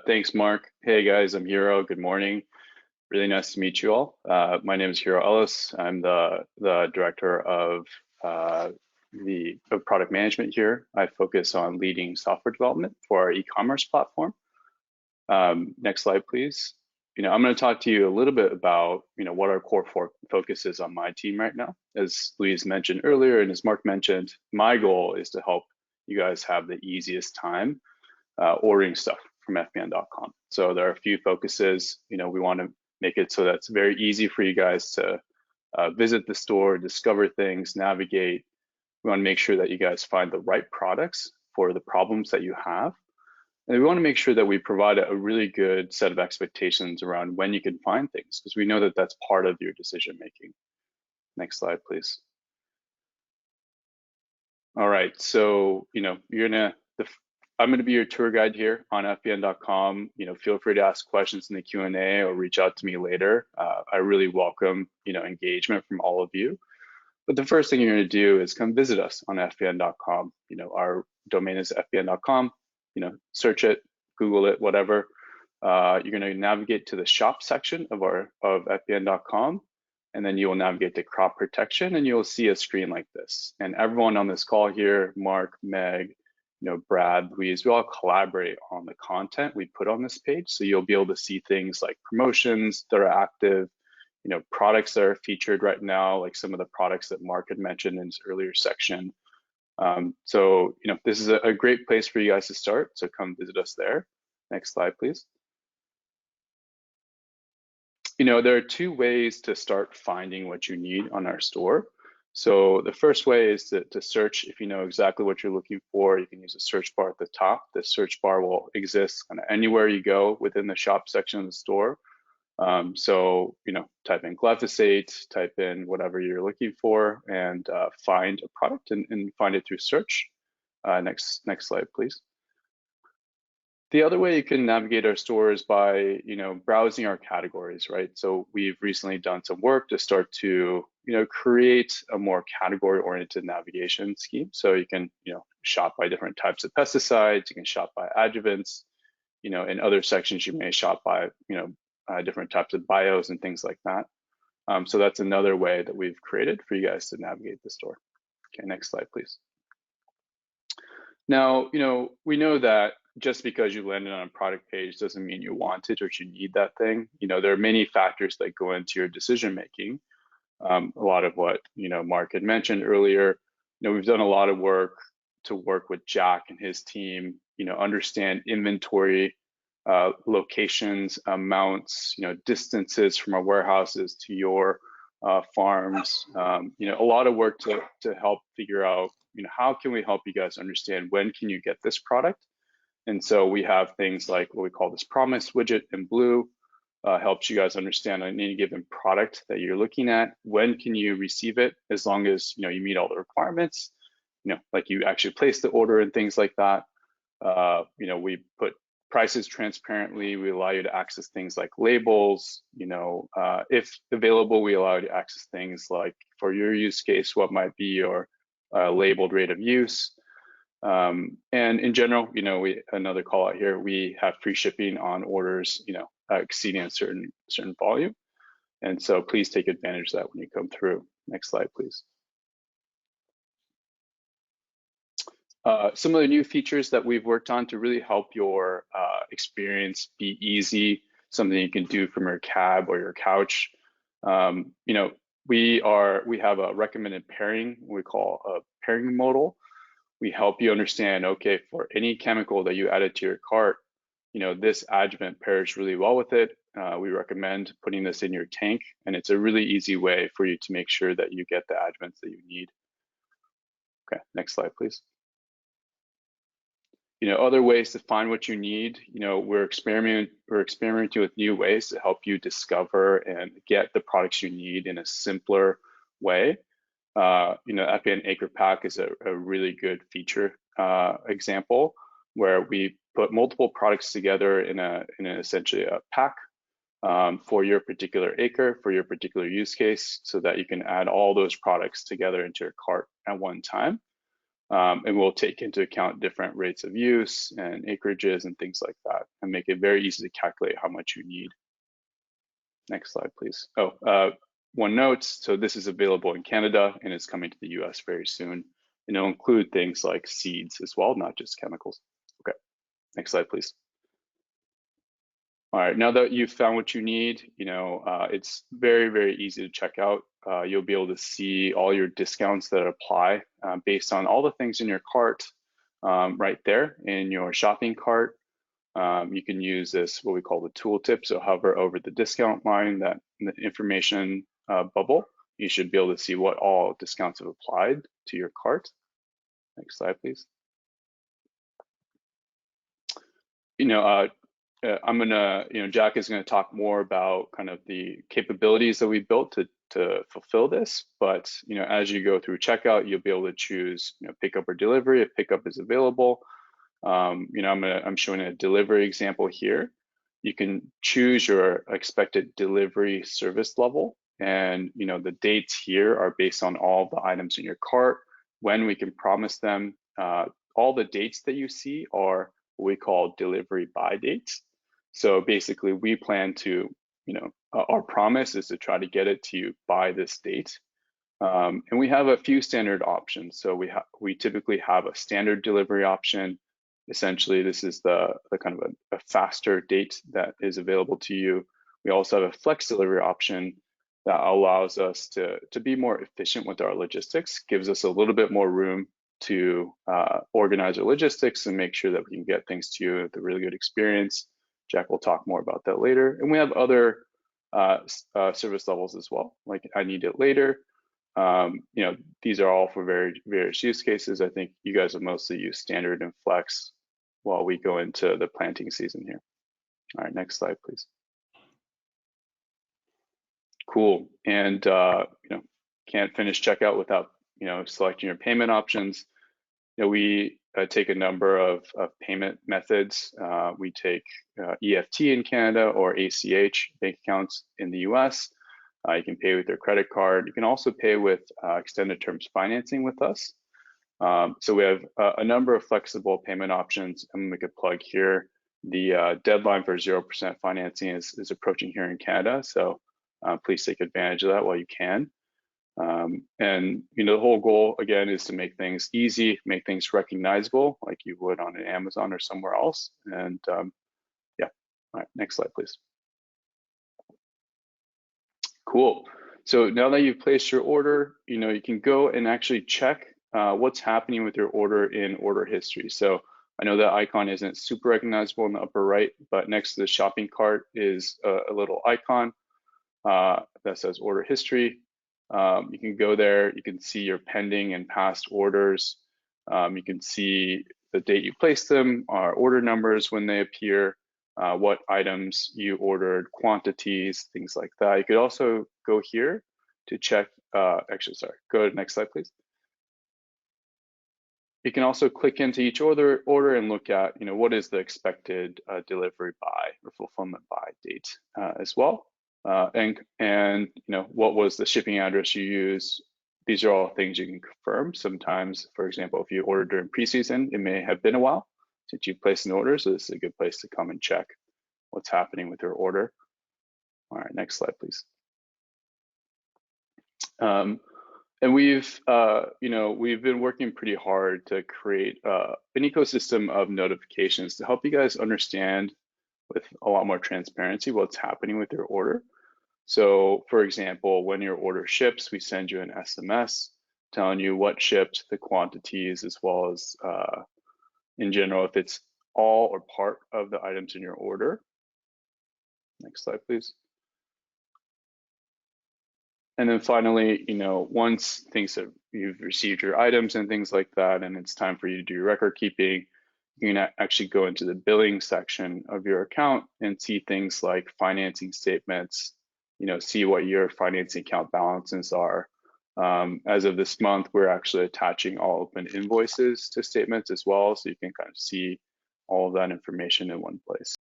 Thanks, Mark. Hey guys, I'm Hiro. Good morning. Really nice to meet you all. My name is Hiro Ellis. I'm the director of product management here. I focus on leading software development for our e-commerce platform. Next slide, please. I'm going to talk to you a little bit about what our core focus is on my team right now. As Louise mentioned earlier, and as Mark mentioned, my goal is to help you guys have the easiest time ordering stuff from FBN.com. So there are a few focuses. We want to make it so that it's very easy for you guys to visit the store, discover things, navigate. We want to make sure that you guys find the right products for the problems that you have. And we want to make sure that we provide a really good set of expectations around when you can find things, because we know that that's part of your decision making. Next slide, please. All right, so I'm going to be your tour guide here on FBN.com. Feel free to ask questions in the Q&A or reach out to me later. I really welcome engagement from all of you. But the first thing you're going to do is come visit us on FBN.com. Our domain is FBN.com. Search it, Google it, whatever. You're going to navigate to the shop section of FBN.com, and then you will navigate to crop protection, and you'll see a screen like this. And everyone on this call here, Mark, Meg, Brad, Louise, we all collaborate on the content we put on this page. So you'll be able to see things like promotions that are active, products that are featured right now, like some of the products that Mark had mentioned in his earlier section. So this is a great place for you guys to start. So come visit us there. Next slide, please. There are two ways to start finding what you need on our store. So the first way is to search. If you know exactly what you're looking for, you can use a search bar at the top. The search bar will exist kind of anywhere you go within the shop section of the store. So type in glyphosate, type in whatever you're looking for, and find a product and find it through search. Next slide, please. The other way you can navigate our store is by browsing our categories, right? So we've recently done some work to start to create a more category-oriented navigation scheme. So you can shop by different types of pesticides. You can shop by adjuvants. In other sections you may shop by different types of bios and things like that. So that's another way that we've created for you guys to navigate the store. Okay, next slide, please. Now, we know that just because you landed on a product page doesn't mean you want it or you need that thing. There are many factors that go into your decision making. A lot of what Mark had mentioned earlier. We've done a lot of work to work with Jack and his team. Understand inventory, locations, amounts, distances from our warehouses to your farms. A lot of work to help figure out how can we help you guys understand when can you get this product. And so we have things like what we call this promise widget in blue, helps you guys understand on any given product that you're looking at, when can you receive it, as long as you meet all the requirements, like you actually place the order and things like that. We put prices transparently. We allow you to access things like labels. If available, we allow you to access things like, for your use case, what might be your labeled rate of use. And in general, another call out here, we have free shipping on orders, exceeding a certain volume. And so please take advantage of that when you come through. Next slide, please. Some of the new features that we've worked on to really help your experience be easy, something you can do from your cab or your couch. We have a recommended pairing, we call a pairing modal. We help you understand, okay, for any chemical that you added to your cart, this adjuvant pairs really well with it. We recommend putting this in your tank, and it's a really easy way for you to make sure that you get the adjuvants that you need. Okay, next slide, please. Other ways to find what you need, we're experimenting with new ways to help you discover and get the products you need in a simpler way. FBN Acre Pack is a really good feature example where we put multiple products together in essentially a pack for your particular acre, for your particular use case, so that you can add all those products together into your cart at one time. And we'll take into account different rates of use and acreages and things like that, and make it very easy to calculate how much you need. Next slide, please. One note, so this is available in Canada and it's coming to the US very soon. And it'll include things like seeds as well, not just chemicals. Okay, next slide, please. All right, now that you've found what you need, it's very, very easy to check out. You'll be able to see all your discounts that apply based on all the things in your cart right there in your shopping cart. You can use this, what we call the tooltip. So hover over the discount line, that the information bubble. You should be able to see what all discounts have applied to your cart. Next slide, please. Jack is gonna talk more about kind of the capabilities that we built to fulfill this. But as you go through checkout, you'll be able to choose pickup or delivery if pickup is available. I'm showing a delivery example here. You can choose your expected delivery service level, and the dates here are based on all the items in your cart, when we can promise them. All the dates that you see are what we call delivery by dates. So basically, we plan to, our promise is to try to get it to you by this date. And we have a few standard options. So we typically have a standard delivery option. Essentially, this is the kind of a faster date that is available to you. We also have a flex delivery option that allows us to be more efficient with our logistics, gives us a little bit more room to organize our logistics and make sure that we can get things to you with a really good experience. Jack will talk more about that later. And we have other service levels as well, like I need it later. These are all for various use cases. I think you guys have mostly used standard and flex while we go into the planting season here. All right, next slide, please. Cool. And can't finish checkout without selecting your payment options. We take a number of payment methods. We take EFT in Canada or ACH bank accounts in the US. You can pay with your credit card. You can also pay with extended terms financing with us. So we have a number of flexible payment options. I'm gonna make a plug here. The deadline for 0% financing is approaching here in Canada. So please take advantage of that while you can. And the whole goal again is to make things easy, make things recognizable like you would on an Amazon or somewhere else. And yeah, all right, next slide, please. Cool. So now that you've placed your order, you can go and actually check what's happening with your order in order history. So I know that icon isn't super recognizable in the upper right, but next to the shopping cart is a little icon that says order history. You can go there, you can see your pending and past orders. You can see the date you placed them, our order numbers when they appear, what items you ordered, quantities, things like that. You could also go here to check, go to the next slide, please. You can also click into each order and look at, what is the expected delivery by or fulfillment by date as well. And what was the shipping address you used? These are all things you can confirm. Sometimes, for example, if you ordered during preseason, it may have been a while since you placed an order, so this is a good place to come and check what's happening with your order. All right, next slide, please. And we've been working pretty hard to create an ecosystem of notifications to help you guys understand with a lot more transparency what's happening with your order. So for example, when your order ships, we send you an SMS telling you what shipped, the quantities, as well as in general, if it's all or part of the items in your order. Next slide, please. And then finally, once you've received your items and things like that, and it's time for you to do your record keeping, you can actually go into the billing section of your account and see things like financing statements, see what your financing account balances are. As of this month, we're actually attaching all open invoices to statements as well, so you can kind of see all of that information in one place.